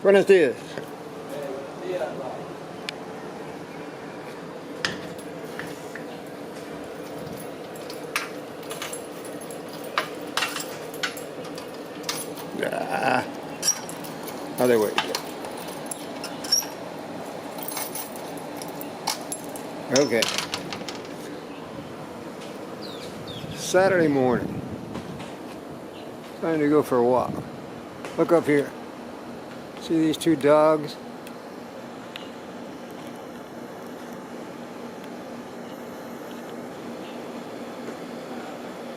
Buenos días. Ah, other way. Okay. Saturday morning. Time to go for a walk. Look up here. See these two dogs?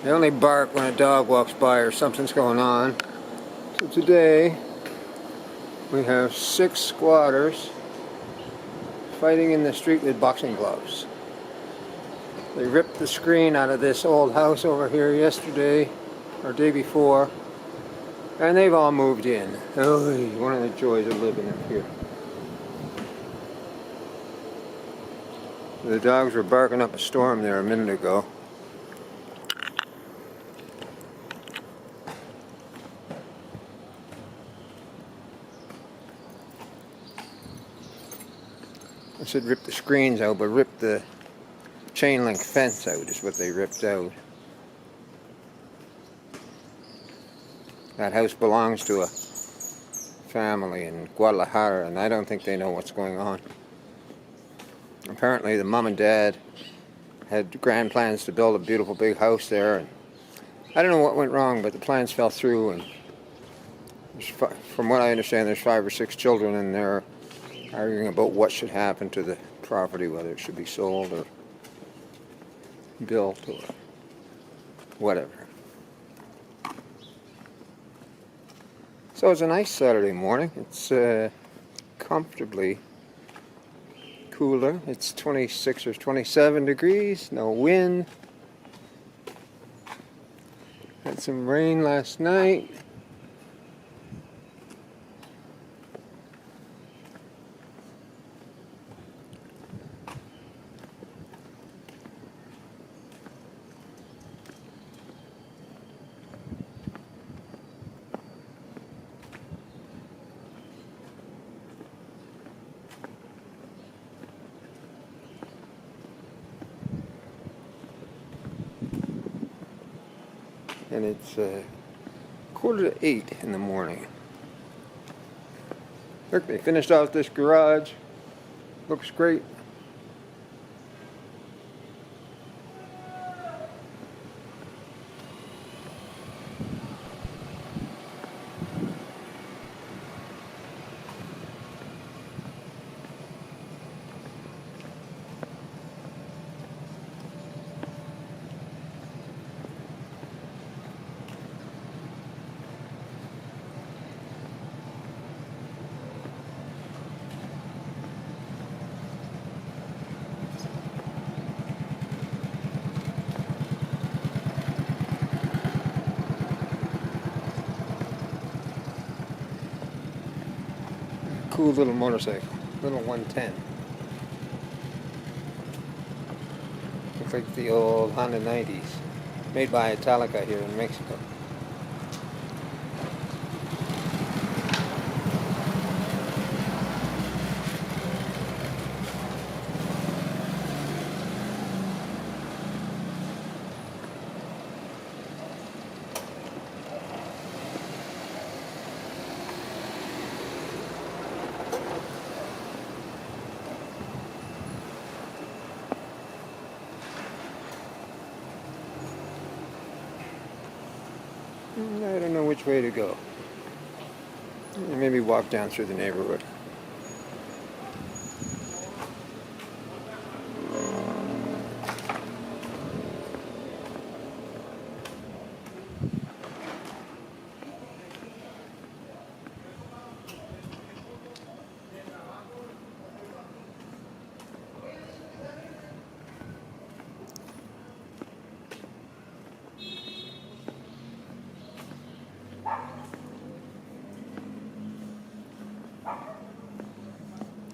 They only bark when a dog walks by or something's going on. So today we have 6 squatters fighting in the street with boxing gloves. They ripped the screen out of this old house over here yesterday or day before, and they've all moved in. Oh, one of the joys of living up here. The dogs were barking up a storm there a minute ago. I said rip the screens out, but rip the chain link fence out is what they ripped out. That house belongs to a family in Guadalajara, and I don't think they know what's going on. Apparently the mom and dad had grand plans to build a beautiful big house there, and I don't know what went wrong, but the plans fell through, and from what I understand there's 5 or 6 children, and they're arguing about what should happen to the property, whether it should be sold or built or whatever. So it's a nice Saturday morning. It's comfortably cooler. It's 26 or 27 degrees, no wind. Had some rain last night. And it's 7:45 in the morning. Look, they finished off this garage. Looks great. Cool little motorcycle, little 110. Looks like the old Honda 90s, made by Italika here in Mexico. I don't know which way to go. Maybe walk down through the neighborhood.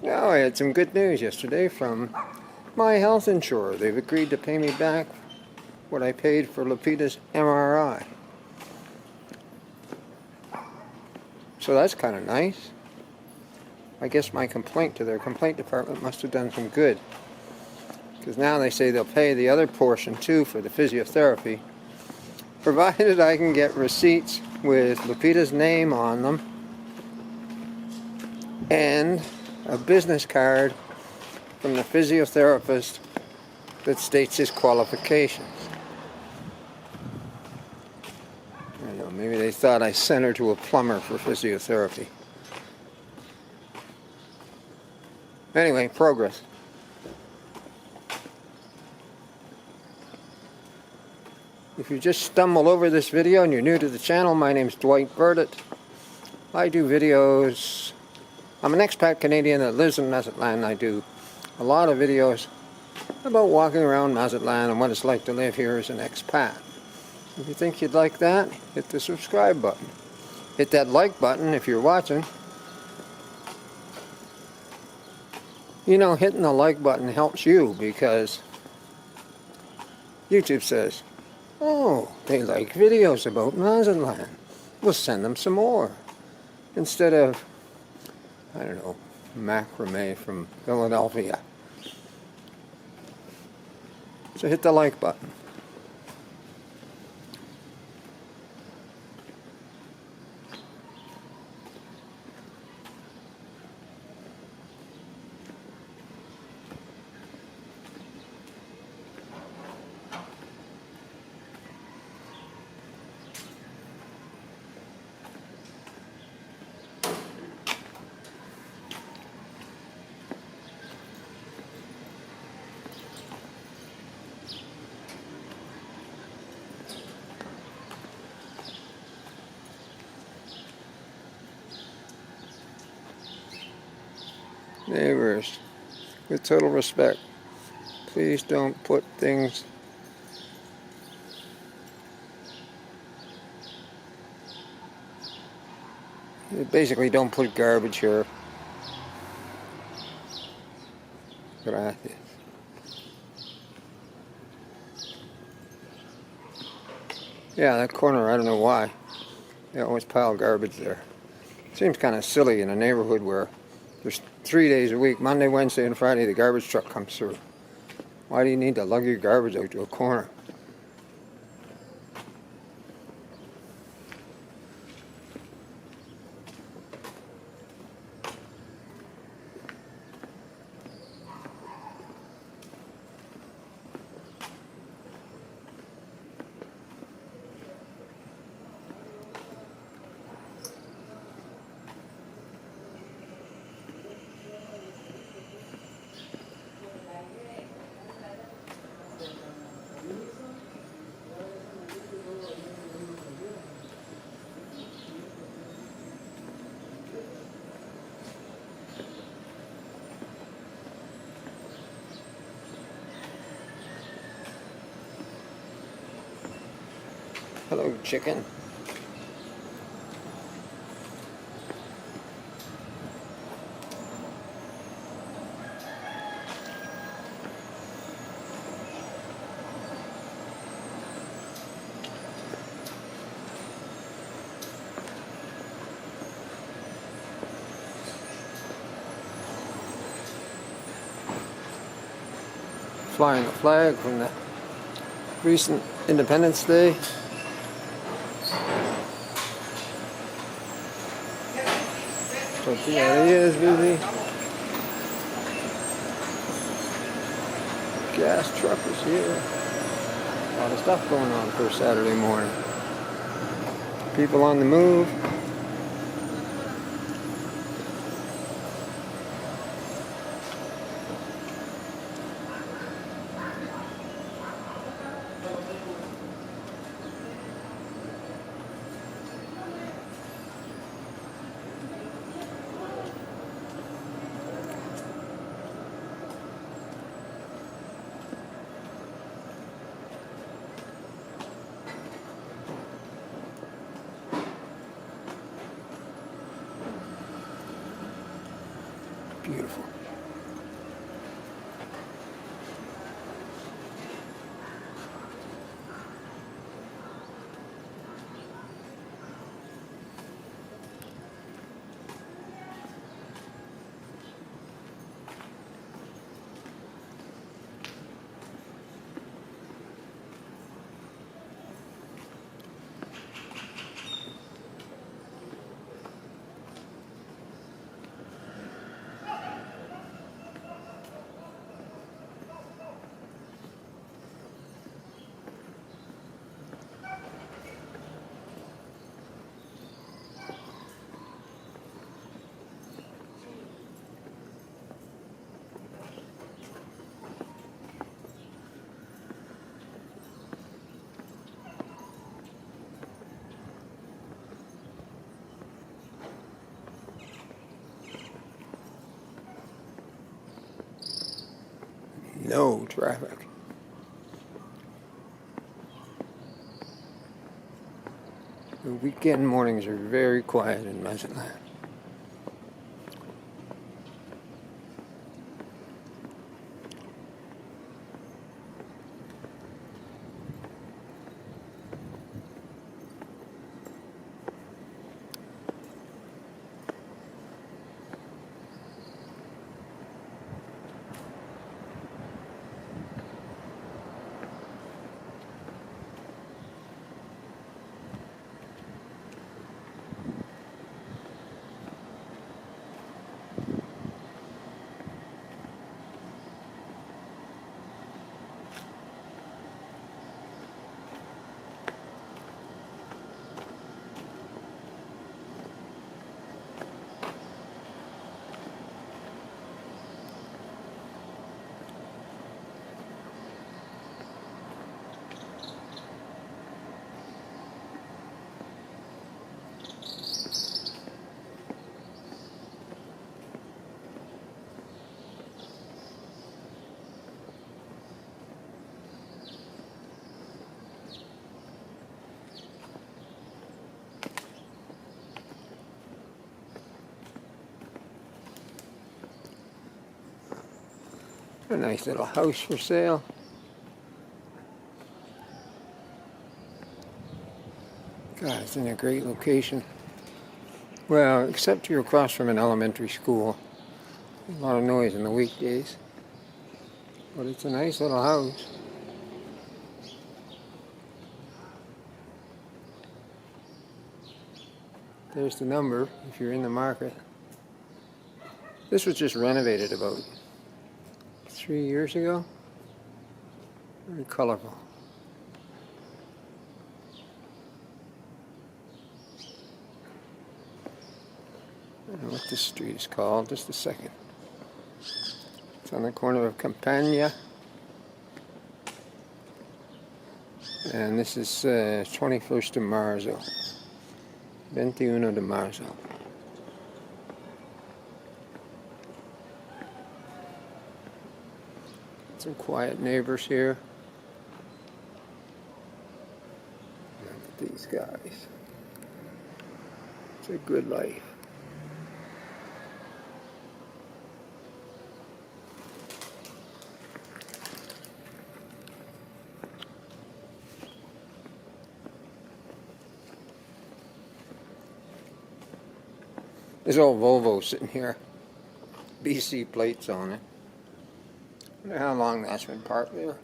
Oh, I had some good news yesterday from my health insurer. They've agreed to pay me back what I paid for Lupita's MRI. So that's kind of nice. I guess my complaint to their complaint department must have done some good. Because now they say they'll pay the other portion too for the physiotherapy, provided I can get receipts with Lupita's name on them and a business card from the physiotherapist that states his qualifications. I don't know, maybe they thought I sent her to a plumber for physiotherapy. Anyway, progress. If you just stumbled over this video and you're new to the channel, my name's Dwight Burditt. I do videos. I'm an expat Canadian that lives in Mazatlan. I do a lot of videos about walking around Mazatlan and what it's like to live here as an expat. If you think you'd like that, hit the subscribe button. Hit that like button if you're watching. You know, hitting the like button helps you because YouTube says, oh, they like videos about Mazatlan. We'll send them some more. Instead of, I don't know, macrame from Philadelphia. So hit the like button. Neighbors, with total respect, please don't put things basically don't put garbage here. Gracias. Yeah, that corner, I don't know why. They always pile garbage there. Seems kind of silly in a neighborhood where there's 3 days a week, Monday, Wednesday, and Friday, the garbage truck comes through. Why do you need to lug your garbage out to a corner? Hello, chicken. Flying the flag from the recent Independence Day. But yeah, he is busy. Gas truck is here. A lot of stuff going on for Saturday morning. People on the move. Beautiful. no traffic. The weekend mornings are very quiet in Mazatlan. A nice little house for sale. God, it's in a great location. Well, except you're across from an elementary school. A lot of noise in the weekdays. But it's a nice little house. There's the number if you're in the market. This was just renovated about 3 years ago. Very colorful. I don't know what this street is called, just a second. It's on the corner of Campagna. And this is 21st de Marzo. 21 de Marzo. Some quiet neighbors here. Look at these guys. It's a good life. This old Volvo sitting here. BC plates on it. I wonder how long that's been parked there.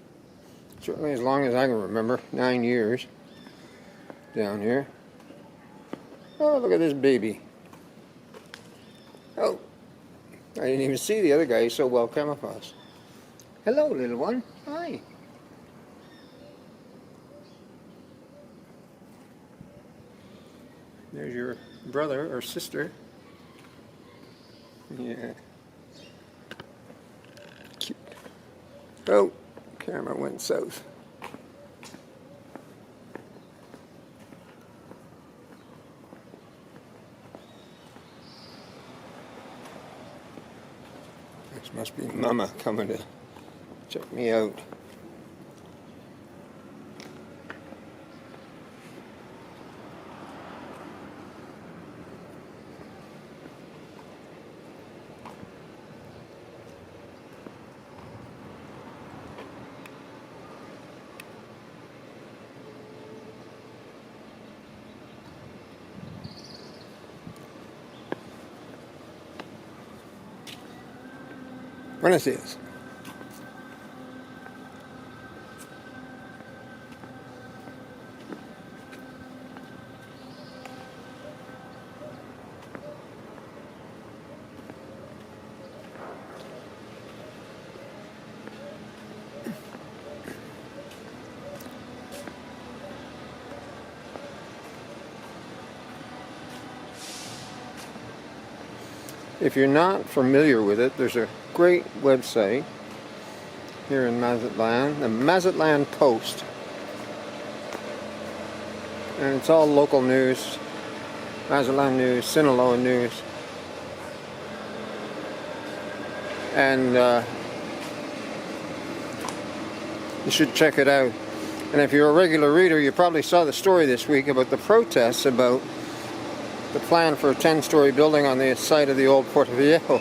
Certainly as long as I can remember. 9 years. Down here. Oh, look at this baby. Oh. I didn't even see the other guy. He's so well camouflaged. Hello, little one. Hi. There's your brother or sister. Yeah. Cute. Oh, camera went south. This must be Mama coming to check me out. Buenos dias. If you're not familiar with it, there's a great website here in Mazatlan, the Mazatlan Post. And it's all local news, Mazatlan news, Sinaloa news. And You should check it out. And if you're a regular reader, you probably saw the story this week about the protests about the plan for a 10-story building on the site of the old Puerto Viejo.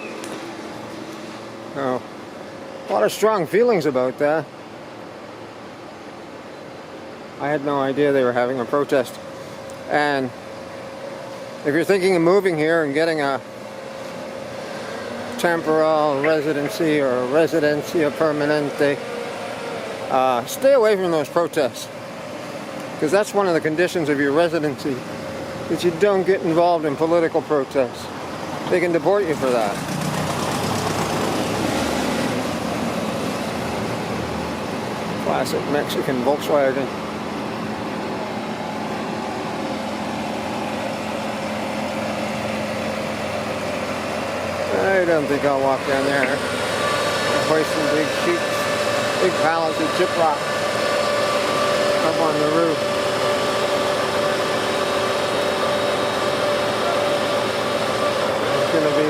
Oh, a lot of strong feelings about that. I had no idea they were having a protest. And if you're thinking of moving here and getting a temporal residency or residencia permanente, stay away from those protests, because that's one of the conditions of your residency, that you don't get involved in political protests. They can deport you for that. Classic Mexican Volkswagen. I don't think I'll walk down there. They're hoisting big sheets, big pallets of gyprock up on the roof. It's going to be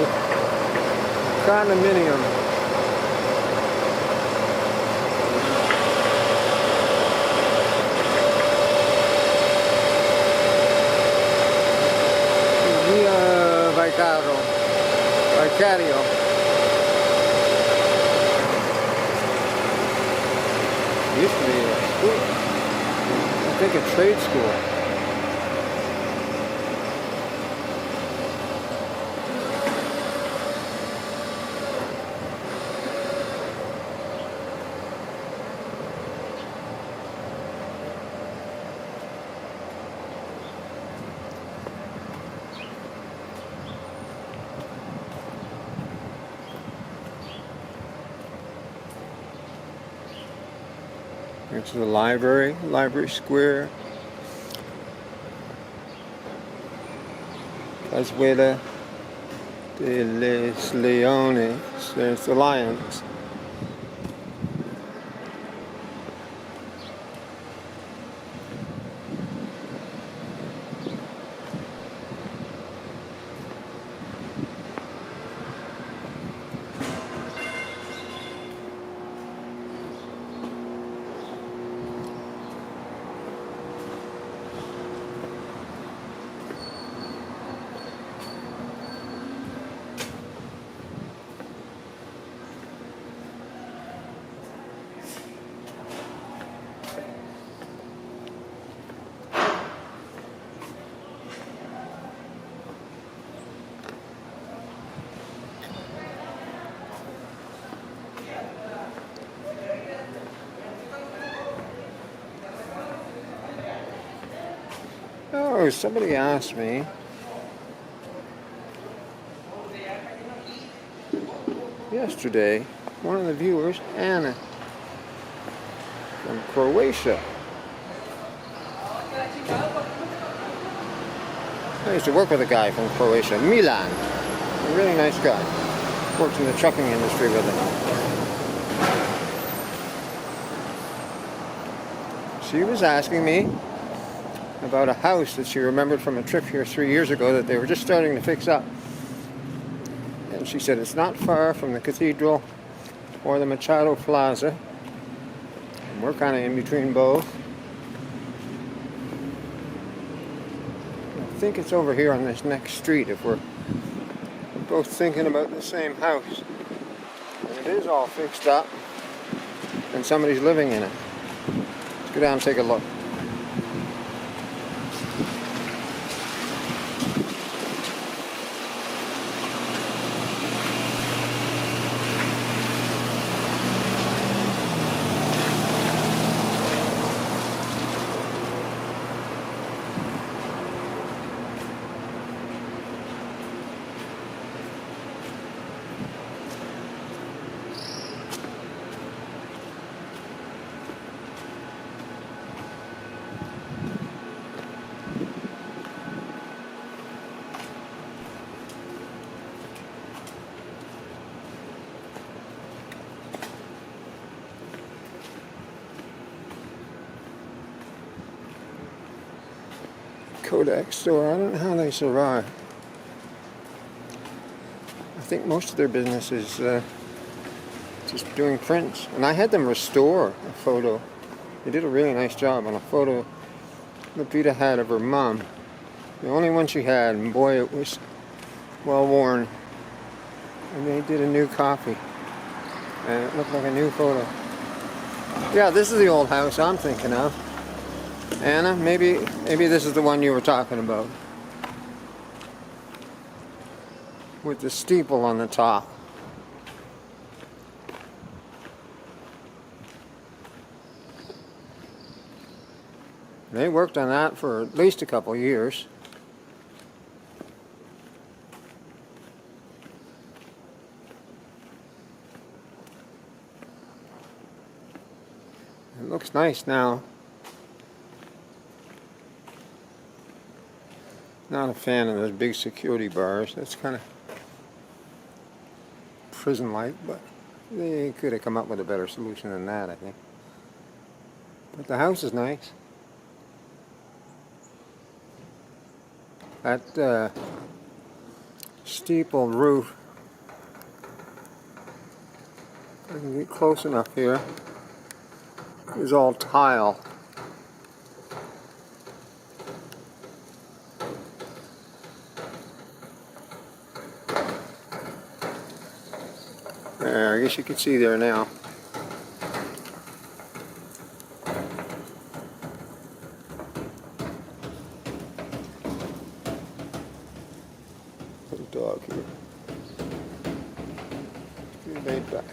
condominium. Via Vicario. Used to be a school. I think a trade school. It's the library square. Cazuela de los Leones. There's the lions. Oh, somebody asked me yesterday, one of the viewers, Anna, from Croatia. I used to work with a guy from Croatia, Milan, a really nice guy. Worked in the trucking industry with him. She was asking me about a house that she remembered from a trip here 3 years ago that they were just starting to fix up. And she said it's not far from the cathedral or the Machado Plaza. And we're kind of in between both. I think it's over here on this next street if we're both thinking about the same house. And it is all fixed up and somebody's living in it. Let's go down and take a look. Kodak store. I don't know how they survive. I think most of their business is just doing prints. And I had them restore a photo. They did a really nice job on a photo Lupita had of her mom. The only one she had, and boy, it was well worn. And they did a new copy. And it looked like a new photo. Yeah, this is the old house I'm thinking of. Anna, maybe this is the one you were talking about. With the steeple on the top. They worked on that for at least a couple of years. It looks nice now. Not a fan of those big security bars. That's kind of prison-like, but they could have come up with a better solution than that, I think. But the house is nice. That steeple roof, if I can get close enough here, is all tile. There, I guess you can see there now. Little dog here. Get laid back.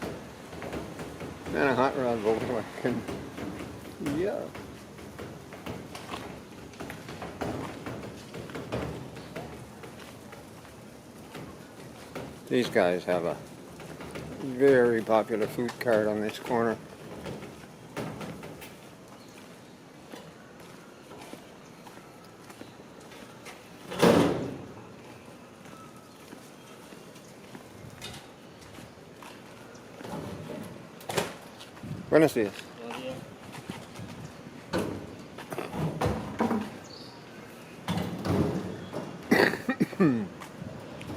And a hot rod Volkswagen. Yeah. These guys have a very popular food cart on this corner. Buenos días.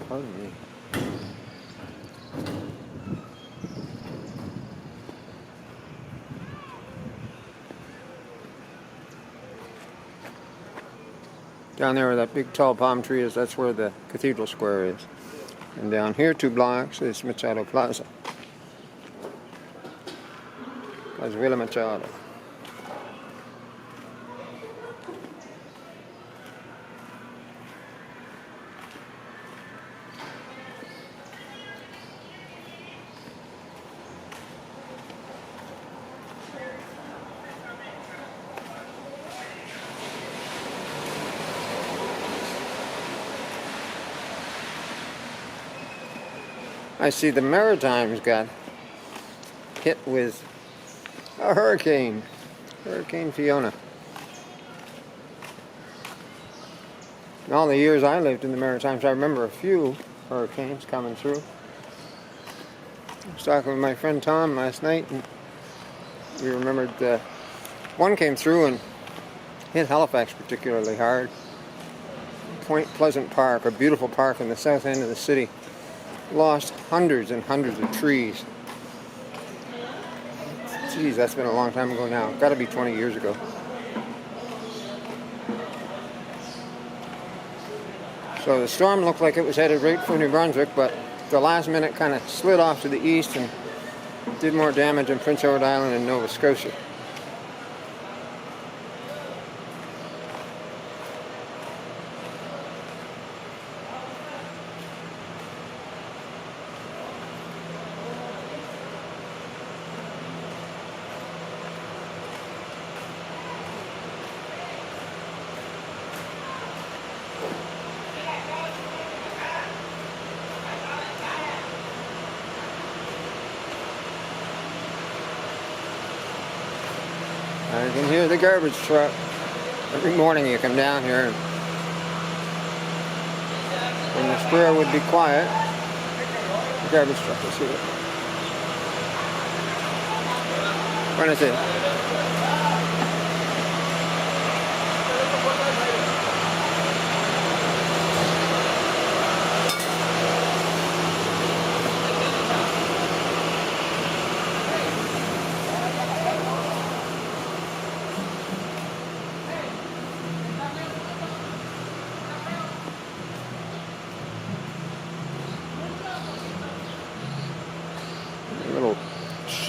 Pardon me. Down there where that big tall palm tree is, that's where the cathedral square is. And down here 2 blocks is Machado Plaza. Plaza Villa Machado. I see the Maritimes got hit with a hurricane, Hurricane Fiona. In all the years I lived in the Maritimes, I remember a few hurricanes coming through. I was talking with my friend Tom last night, and we remembered one came through and hit Halifax particularly hard. Point Pleasant Park, a beautiful park in the south end of the city, lost hundreds and hundreds of trees. Geez, that's been a long time ago now. Got to be 20 years ago. So the storm looked like it was headed right for New Brunswick, but the last minute kind of slid off to the east and did more damage in Prince Edward Island and Nova Scotia. I can hear the garbage truck. Every morning you come down here and when the square would be quiet, the garbage truck is here. Buenos días.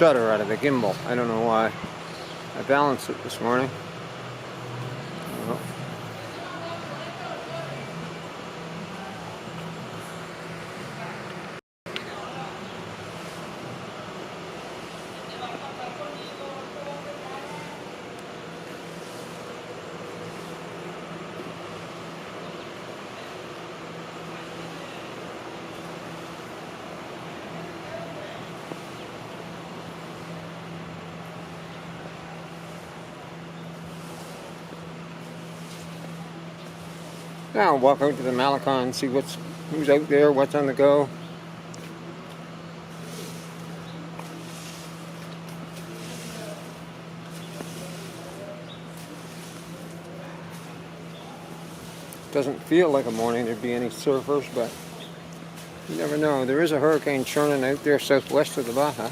shutter out of the gimbal. I don't know why. I balanced it this morning. Well, now I'll walk out to the Mazatlan and see who's out there, what's on the go. Doesn't feel like a morning there'd be any surfers, but you never know. There is a hurricane churning out there southwest of the Baja.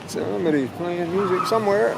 Somebody's playing music somewhere.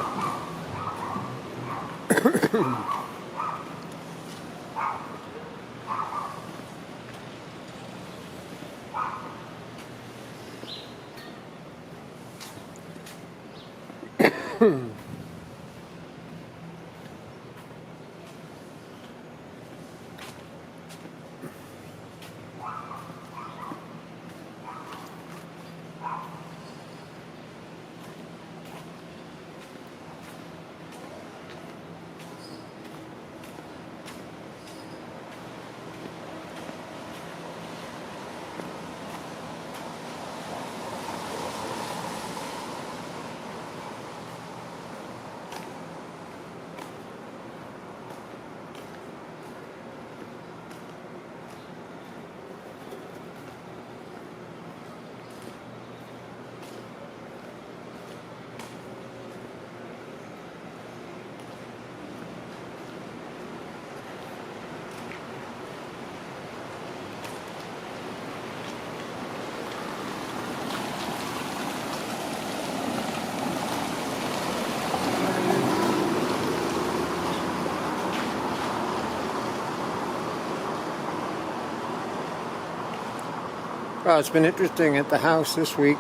Well, it's been interesting at the house this week.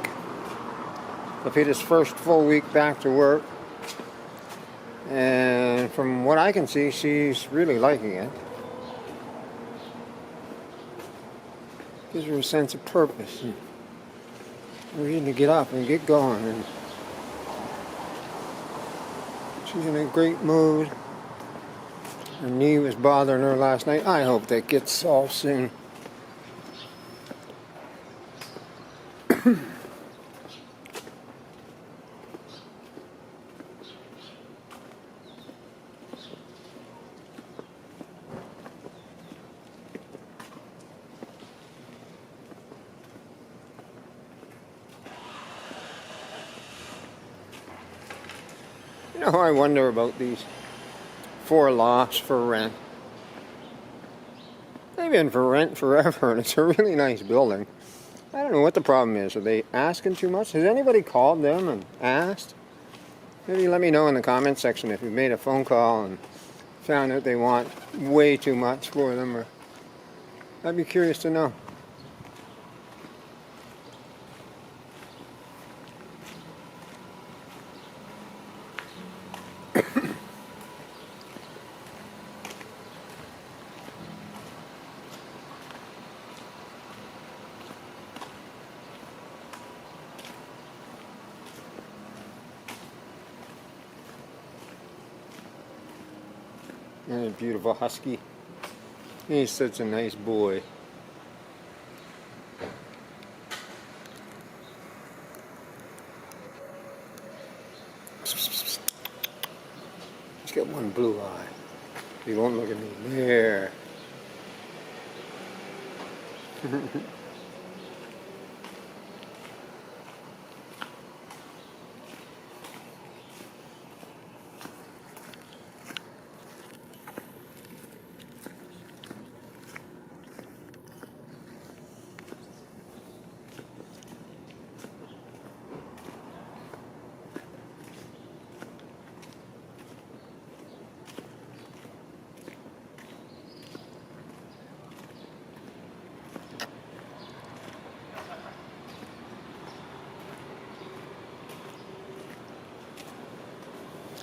Lapita's first full week back to work. And from what I can see, she's really liking it. Gives her a sense of purpose. And we're ready to get up and get going. And she's in a great mood. Her knee was bothering her last night. I hope that gets solved soon. You know, I wonder about these 4 lots for rent. They've been for rent forever, and it's a really nice building. I don't know what the problem is. Are they asking too much? Has anybody called them and asked? Maybe let me know in the comments section if you've made a phone call and found out they want way too much for them. Or I'd be curious to know. And a beautiful husky. He's such a nice boy. He's got one blue eye. He won't look at me. There.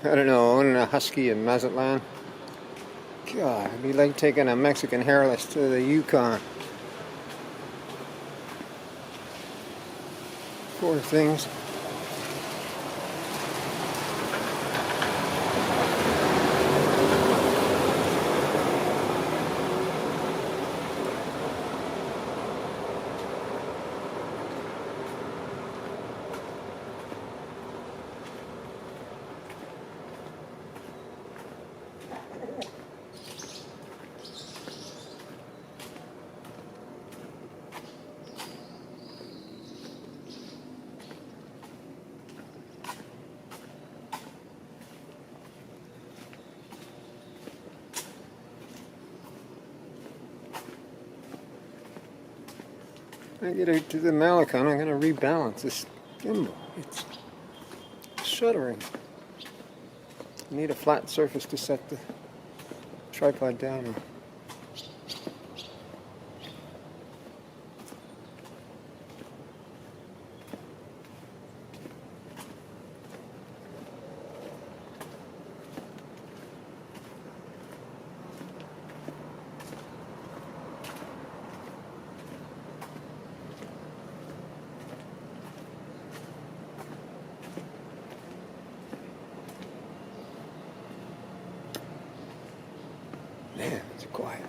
I don't know, owning a husky in Mazatlan. God, it'd be like taking a Mexican hairless to the Yukon. Poor things. When I get out to the Malecon, I'm going to rebalance this gimbal. It's shuddering. I need a flat surface to set the tripod down on. Man, it's quiet.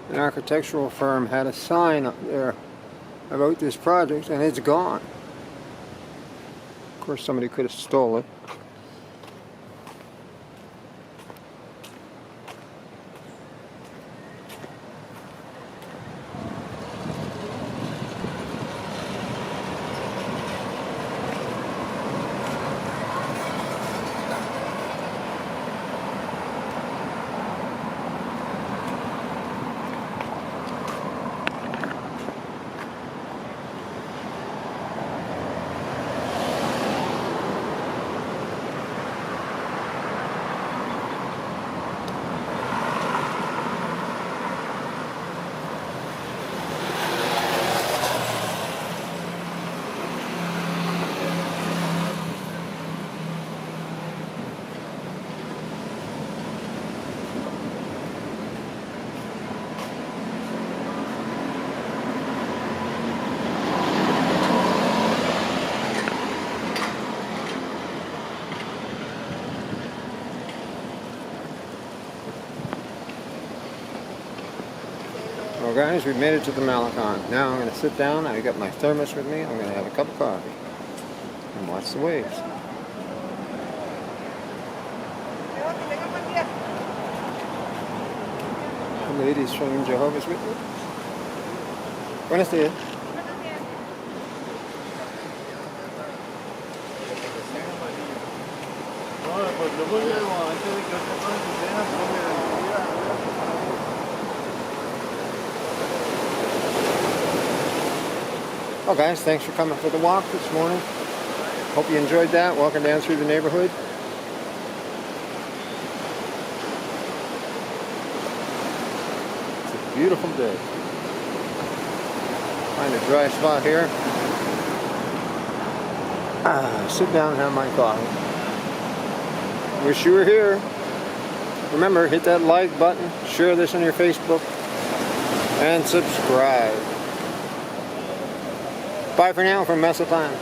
An architectural firm had a sign up there about this project, and it's gone. Of course, somebody could have stole it. Well guys, we've made it to the Malecon. Now I'm going to sit down, I got my thermos with me, I'm going to have a cup of coffee and watch the waves. The ladies from Jehovah's Witness. Buenos días. Well guys, thanks for coming for the walk this morning. Hope you enjoyed that, walking down through the neighborhood. It's a beautiful day. Find a dry spot here. Sit down and have my coffee. Wish you were here. Remember, hit that like button, share this on your Facebook, and subscribe. Bye for now from Mazatlan.